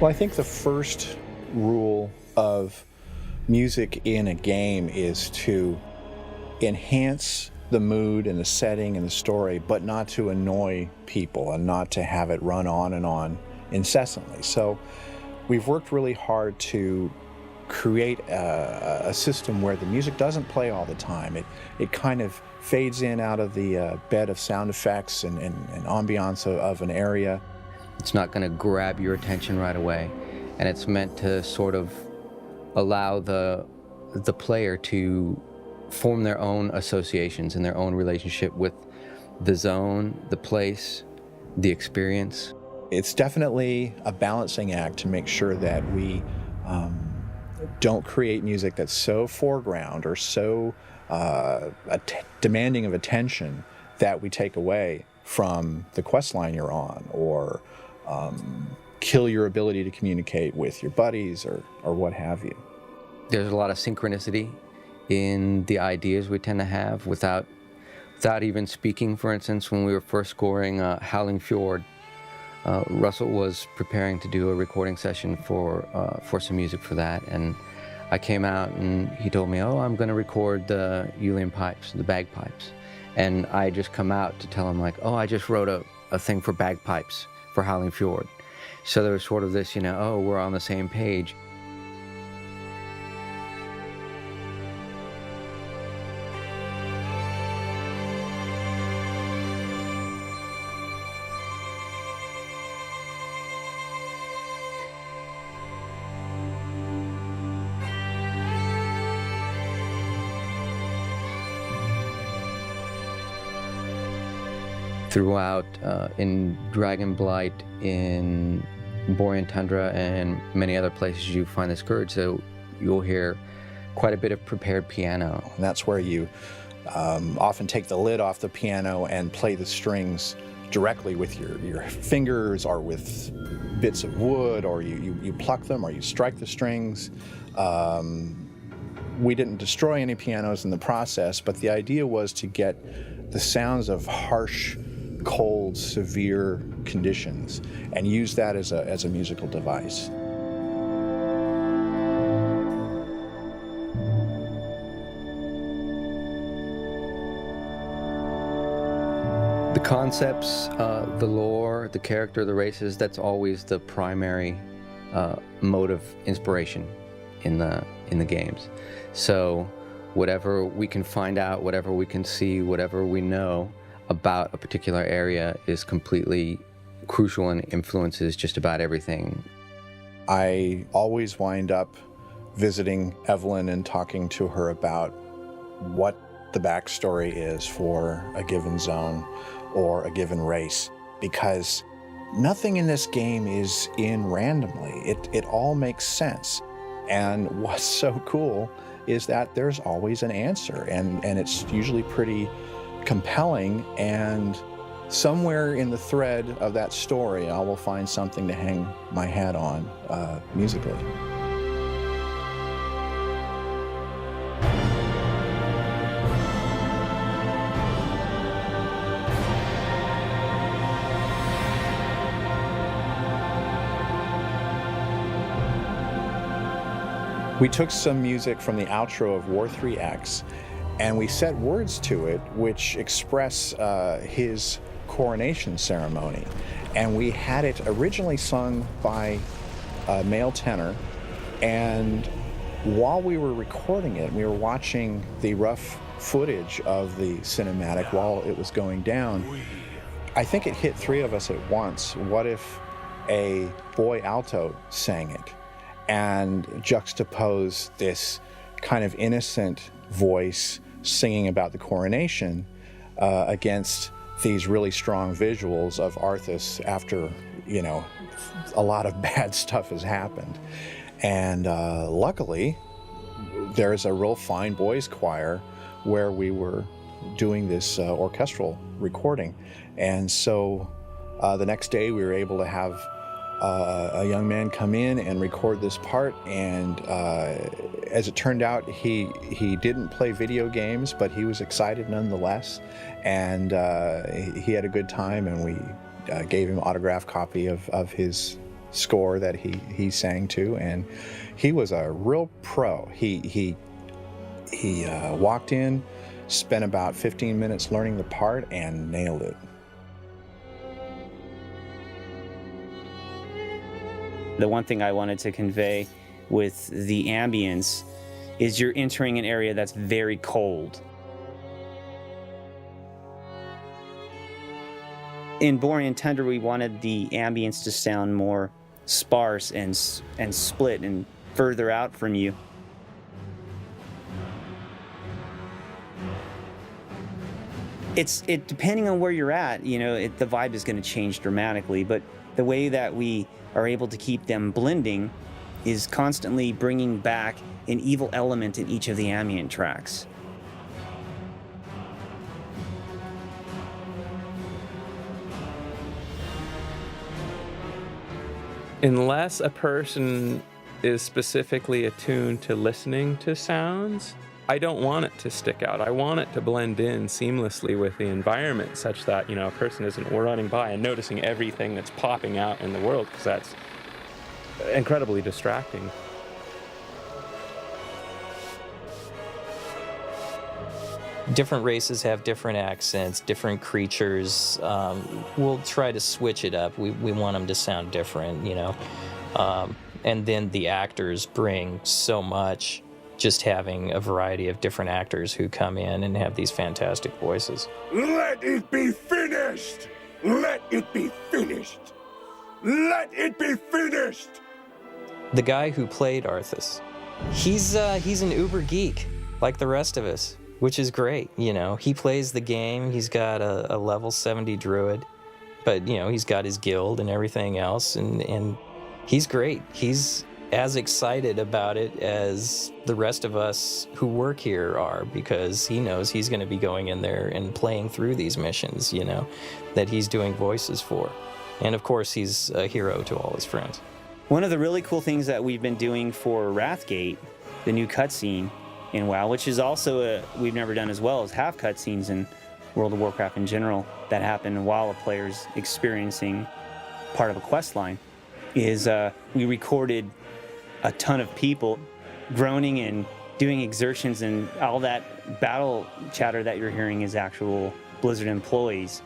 Well, I think the first rule of music in a game is to enhance the mood and the setting and the story, but not to annoy people and not to have it run on and on incessantly. So we've worked really hard to create a system where the music doesn't play all the time. It kind of fades in out of the bed of sound effects and ambiance of an area. It's not going to grab your attention right away, and it's meant to sort of allow the player to form their own associations and their own relationship with the zone, the place, the experience. It's definitely a balancing act to make sure that we don't create music that's so foreground or so demanding of attention that we take away from the quest line you're on, or kill your ability to communicate with your buddies or what have you. There's a lot of synchronicity in the ideas we tend to have without even speaking. For instance, when we were first scoring Howling Fjord, Russell was preparing to do a recording session for some music for that, and I came out and he told me, "Oh, I'm going to record the uilleann pipes, the bagpipes," and I just come out to tell him like, "Oh, I just wrote a thing for bagpipes for Howling Fjord." So there was sort of this, oh, we're on the same page. Throughout in Dragonblight, in Borean Tundra, and many other places you find the scourge, so you'll hear quite a bit of prepared piano. And that's where you often take the lid off the piano and play the strings directly with your fingers or with bits of wood, or you pluck them or you strike the strings. We didn't destroy any pianos in the process, but the idea was to get the sounds of harsh, cold, severe conditions and use that as a musical device. The concepts, the lore, the character, the races, that's always the primary mode of inspiration in the games. So whatever we can find out, whatever we can see, whatever we know about a particular area is completely crucial and influences just about everything. I always wind up visiting Evelyn and talking to her about what the backstory is for a given zone or a given race, because nothing in this game is in randomly. It all makes sense. And what's so cool is that there's always an answer, and it's usually pretty compelling, and somewhere in the thread of that story I will find something to hang my hat on musically. We took some music from the outro of War 3X and we set words to it which express his coronation ceremony. And we had it originally sung by a male tenor, and while we were recording it, we were watching the rough footage of the cinematic while it was going down. I think it hit three of us at once. What if a boy alto sang it and juxtapose this kind of innocent voice singing about the coronation against these really strong visuals of Arthas after, a lot of bad stuff has happened. And luckily, there's a real fine boys choir where we were doing this orchestral recording. And so the next day we were able to have a young man come in and record this part, and as it turned out, he didn't play video games, but he was excited nonetheless, and he had a good time, and we gave him an autographed copy of his score that he sang to, and he was a real pro. He walked in, spent about 15 minutes learning the part, and nailed it. The one thing I wanted to convey with the ambience is you're entering an area that's very cold. In Borean Tundra, we wanted the ambience to sound more sparse and split and further out from you. It depending on where you're at, you know, the vibe is going to change dramatically, but the way that we are able to keep them blending is constantly bringing back an evil element in each of the ambient tracks. Unless a person is specifically attuned to listening to sounds, I don't want it to stick out. I want it to blend in seamlessly with the environment such that, you know, a person isn't running by and noticing everything that's popping out in the world, because that's incredibly distracting. Different races have different accents, different creatures. We'll try to switch it up. We want them to sound different, you know. And then the actors bring so much, just having a variety of different actors who come in and have these fantastic voices. Let it be finished! Let it be finished! Let it be finished! The guy who played Arthas, he's an uber geek, like the rest of us, which is great, you know. He plays the game, he's got a level 70 druid, but, you know, he's got his guild and everything else, and he's great. He's as excited about it as the rest of us who work here are, because he knows he's going to be going in there and playing through these missions, you know, that he's doing voices for. And of course, he's a hero to all his friends. One of the really cool things that we've been doing for Wrathgate, the new cutscene in WoW, which is also we've never done as well, is have cutscenes in World of Warcraft in general that happen while a player's experiencing part of a quest line, is we recorded a ton of people groaning and doing exertions, and all that battle chatter that you're hearing is actual Blizzard employees.